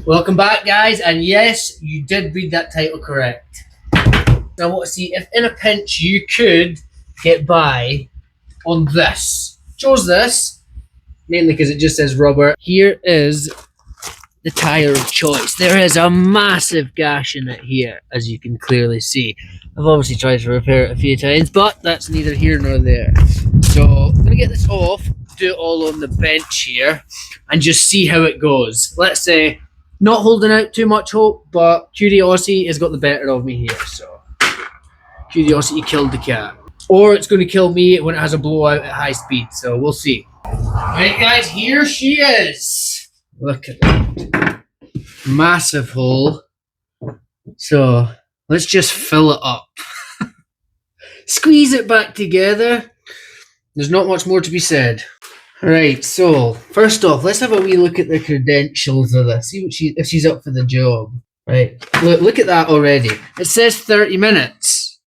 Welcome back, guys, and yes, you did read that title correct. Now, I want to see if in a pinch you could get by on this. Chose this mainly because it just says rubber. Here is the tire of choice. There is a massive gash in it here, as you can clearly see. I've obviously tried to repair it a few times, but that's neither here nor there. So I'm gonna get this off, do it all on the bench here, and just see how it goes. Let's say not holding out too much hope, but curiosity has got the better of me here. So curiosity killed the cat, or it's going to kill me when it has a blowout at high speed. So we'll see. Right, guys, here she is. Look at that massive hole. So let's just fill it up. Squeeze it back together. There's not much more to be said. Right, so first off, let's have a wee look at the credentials of this. See what if she's up for the job. Right, look at that already. It says 30 minutes.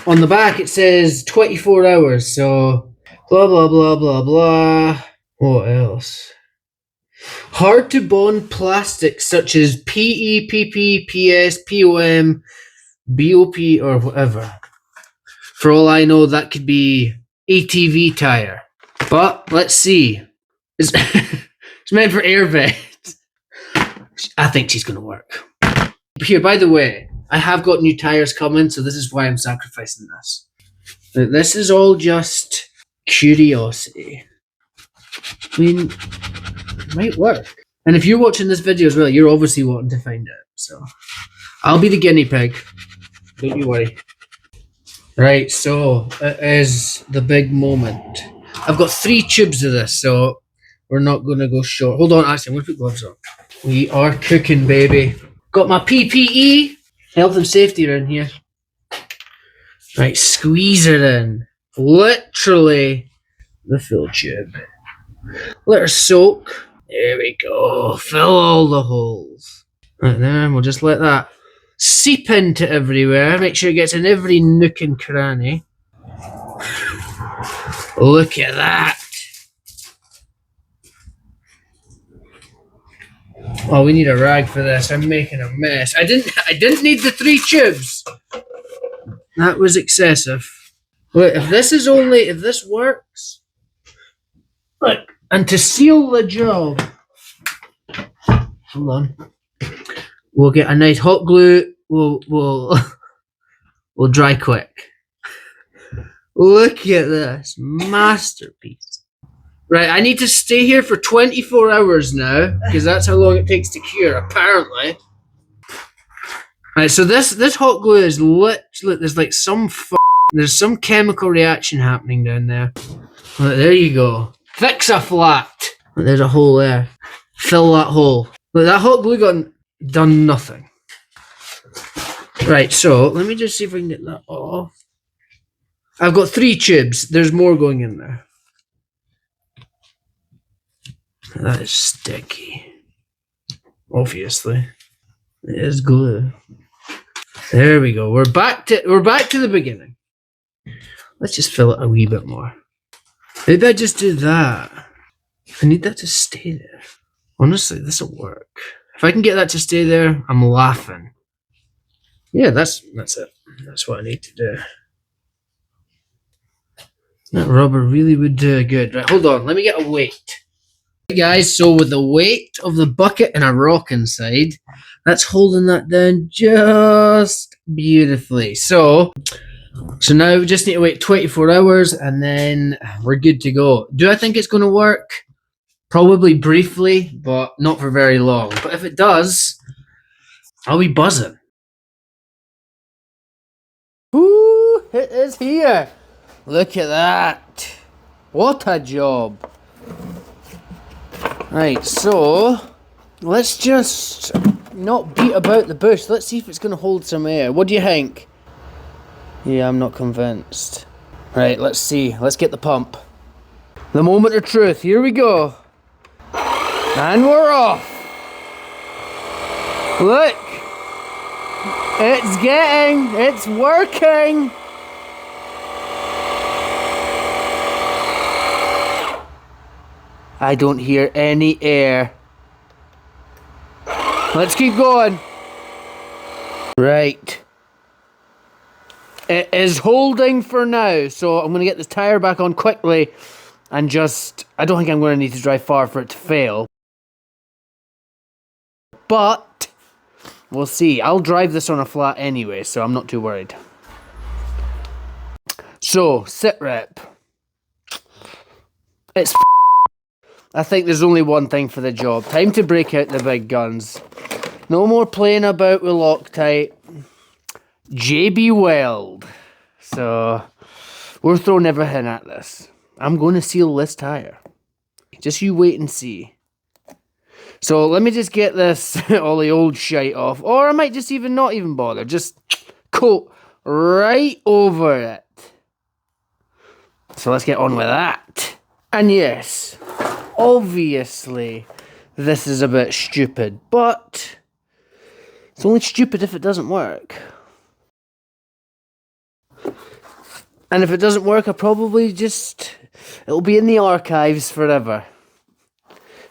On the back, it says 24 hours. So blah blah blah blah blah. What else? Hard to bond plastics such as PE, PP, PS, POM, BOP, or whatever. For all I know, that could be ATV tire. But let's see. It's, it's meant for air vents. I think she's going to work. Here, by the way, I have got new tires coming, so this is why I'm sacrificing this. This is all just curiosity. I mean, it might work. And if you're watching this video as well, you're obviously wanting to find out. So I'll be the guinea pig. Don't you worry. Right, so it is the big moment. I've got 3 tubes of this, so we're not going to go short. Hold on, actually, I'm going to put gloves on. We are cooking, baby. Got my PPE. Health and safety are in here. Right, squeeze it in. Literally the full tube. Let her soak. There we go. Fill all the holes. Right there, and we'll just let that seep into everywhere. Make sure it gets in every nook and cranny. Look at that. Oh, we need a rag for this. I'm making a mess. I didn't need the 3 tubes. That was excessive. Look, if this works. Look, and to seal the job. Hold on. We'll get a nice hot glue. We'll dry quick. Look at this masterpiece. Right, I need to stay here for 24 hours now, because that's how long it takes to cure, apparently. Right, so this hot glue is literally, there's like there's some chemical reaction happening down there. Right, there you go. Fix a flat. Right, there's a hole there. Fill that hole. Look, that hot glue done nothing. Right, so let me just see if I can get that off. I've got 3 tubes. There's more going in there. That is sticky. Obviously. It is glue. There we go. We're back to the beginning. Let's just fill it a wee bit more. Maybe I just do that. I need that to stay there. Honestly, this will work. If I can get that to stay there, I'm laughing. Yeah, that's it. That's what I need to do. That rubber really would do good. Right, hold on. Let me get a weight. Hey guys, so with the weight of the bucket and a rock inside, that's holding that down just beautifully. So now we just need to wait 24 hours and then we're good to go. Do I think it's going to work? Probably briefly, but not for very long. But if it does, I'll be buzzing. Ooh, it is here. Look at that. What a job. Right, so let's just not beat about the bush. Let's see if it's going to hold some air. What do you think? Yeah, I'm not convinced. Right, let's see. Let's get the pump. The moment of truth. Here we go. And we're off. Look. It's working. I don't hear any air. Let's keep going. Right. It is holding for now, so I'm going to get this tyre back on quickly and just... I don't think I'm going to need to drive far for it to fail. But we'll see. I'll drive this on a flat anyway, so I'm not too worried. So, sit rep. It's I think there's only one thing for the job. Time to break out the big guns. No more playing about with Loctite. JB Weld. So, we're throwing everything at this. I'm going to seal this tyre. Just you wait and see. So, let me just get this, all the old shite off. Or I might just not even bother. Just coat right over it. So, let's get on with that. And yes, obviously, this is a bit stupid. But, it's only stupid if it doesn't work. And if it doesn't work, I'll probably just... It'll be in the archives forever.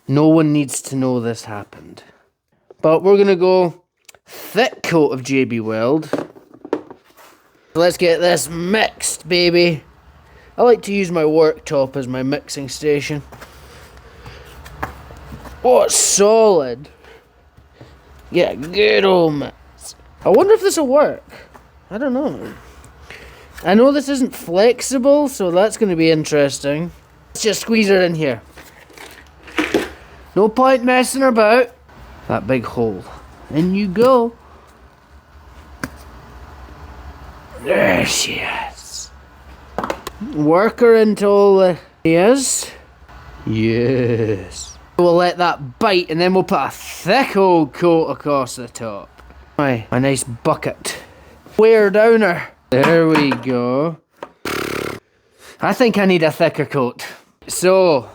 No one needs to know this happened. But we're going to go thick coat of JB Weld. Let's get this mixed, baby. I like to use my worktop as my mixing station. Oh, it's solid. Yeah, good old mix. I wonder if this will work. I don't know. I know this isn't flexible, so that's going to be interesting. Let's just squeeze her in here. No point messing about. That big hole. In you go. There she is. Work her until the... Yes. Yes. We'll let that bite and then we'll put a thick old coat across the top. My nice bucket. Wear downer. There we go. I think I need a thicker coat. So,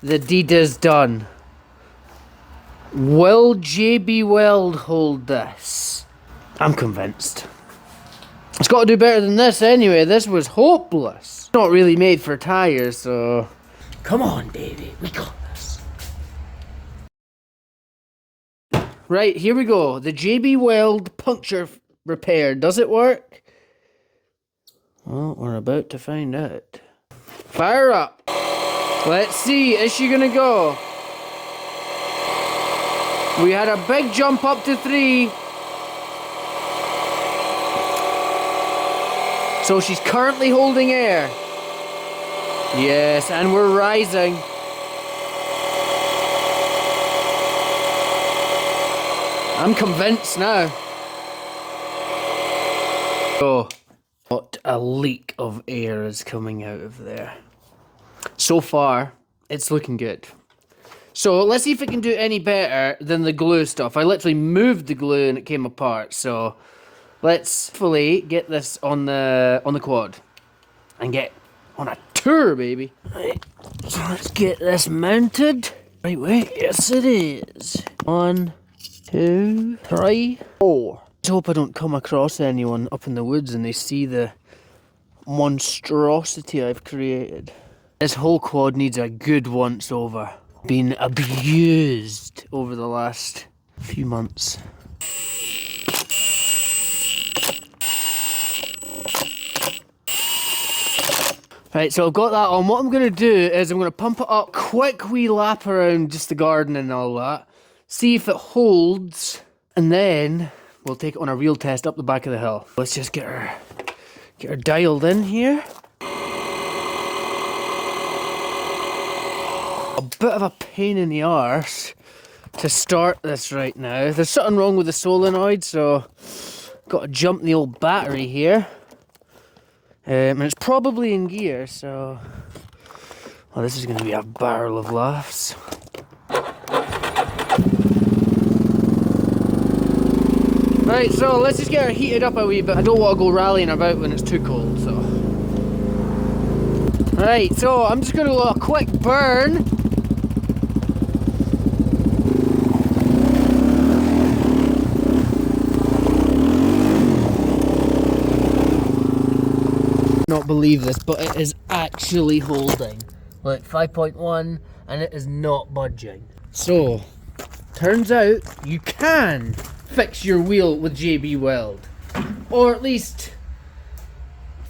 the deed is done. Will JB Weld hold this? I'm convinced. It's got to do better than this anyway. This was hopeless. Not really made for tyres, so... Come on, Davey. We got this. Right, here we go. The JB Weld puncture repair. Does it work? Well, we're about to find out. Fire up. Let's see. Is she gonna go? We had a big jump up to 3. So she's currently holding air. Yes, and we're rising. I'm convinced now. Oh, what a leak of air is coming out of there. So far, it's looking good. So let's see if it can do any better than the glue stuff. I literally moved the glue and it came apart. So let's hopefully get this on the quad and get on a tour, baby. Right, so let's get this mounted. Right way. Yes, it is. 1, 2, 3, 4. Just hope I don't come across anyone up in the woods and they see the monstrosity I've created. This whole quad needs a good once over. Been abused over the last few months. Right, so I've got that on. What I'm going to do is I'm going to pump it up, quick wee lap around just the garden and all that, see if it holds, and then we'll take it on a real test up the back of the hill. Let's just get her dialed in here. A bit of a pain in the arse to start this right now. There's something wrong with the solenoid, so got to jump the old battery here. And it's probably in gear, so... Well, this is going to be a barrel of laughs. Right, so let's just get her heated up a wee bit. I don't want to go rallying about when it's too cold, so... Right, so I'm just going to do a quick burn. Not believe this, but it is actually holding. Like 5.1, and it is not budging. So, turns out you can fix your wheel with JB Weld. Or at least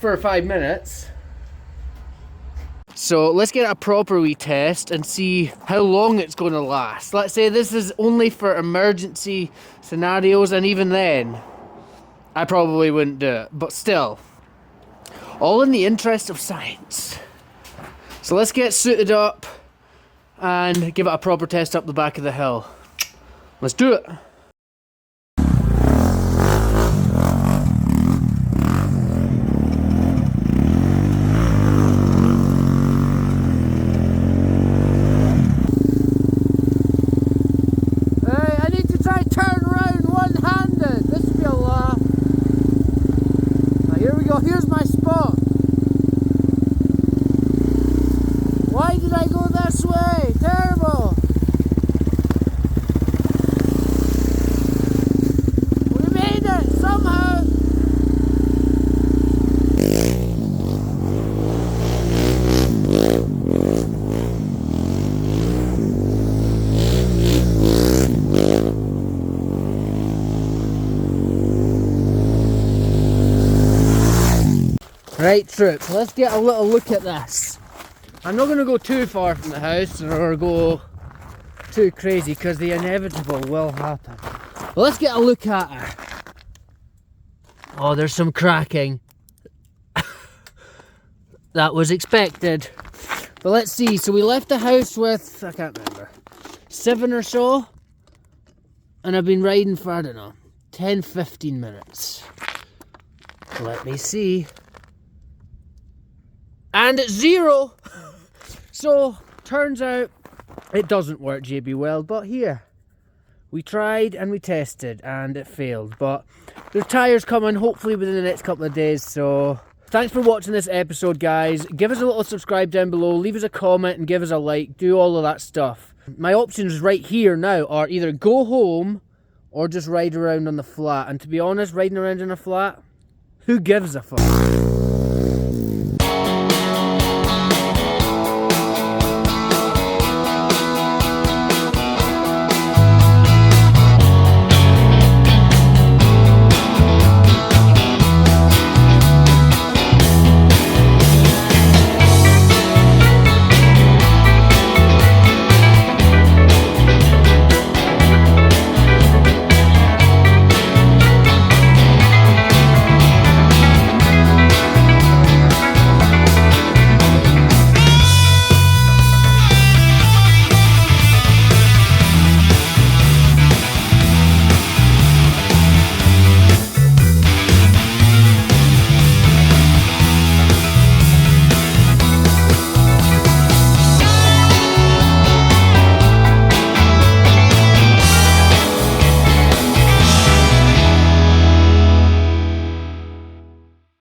for 5 minutes. So let's get a proper wee test and see how long it's going to last. Let's say this is only for emergency scenarios, and even then, I probably wouldn't do it. But still, all in the interest of science. So let's get suited up and give it a proper test up the back of the hill. Let's do it. Here's my spot. Why did I go this way? Terrible. We made it somehow. Right, troops, let's get a little look at this. I'm not going to go too far from the house or go too crazy because the inevitable will happen. But let's get a look at her. Oh, there's some cracking. That was expected. But let's see, so we left the house with, I can't remember, 7 or so. And I've been riding for, I don't know, 10-15 minutes. Let me see. And it's 0. So, turns out it doesn't work, JB Weld, but here. We tried and we tested and it failed, but there's tyres coming hopefully within the next couple of days, so thanks for watching this episode, guys. Give us a little subscribe down below, leave us a comment and give us a like, do all of that stuff. My options right here now are either go home or just ride around on the flat, and to be honest, riding around on a flat, who gives a fuck?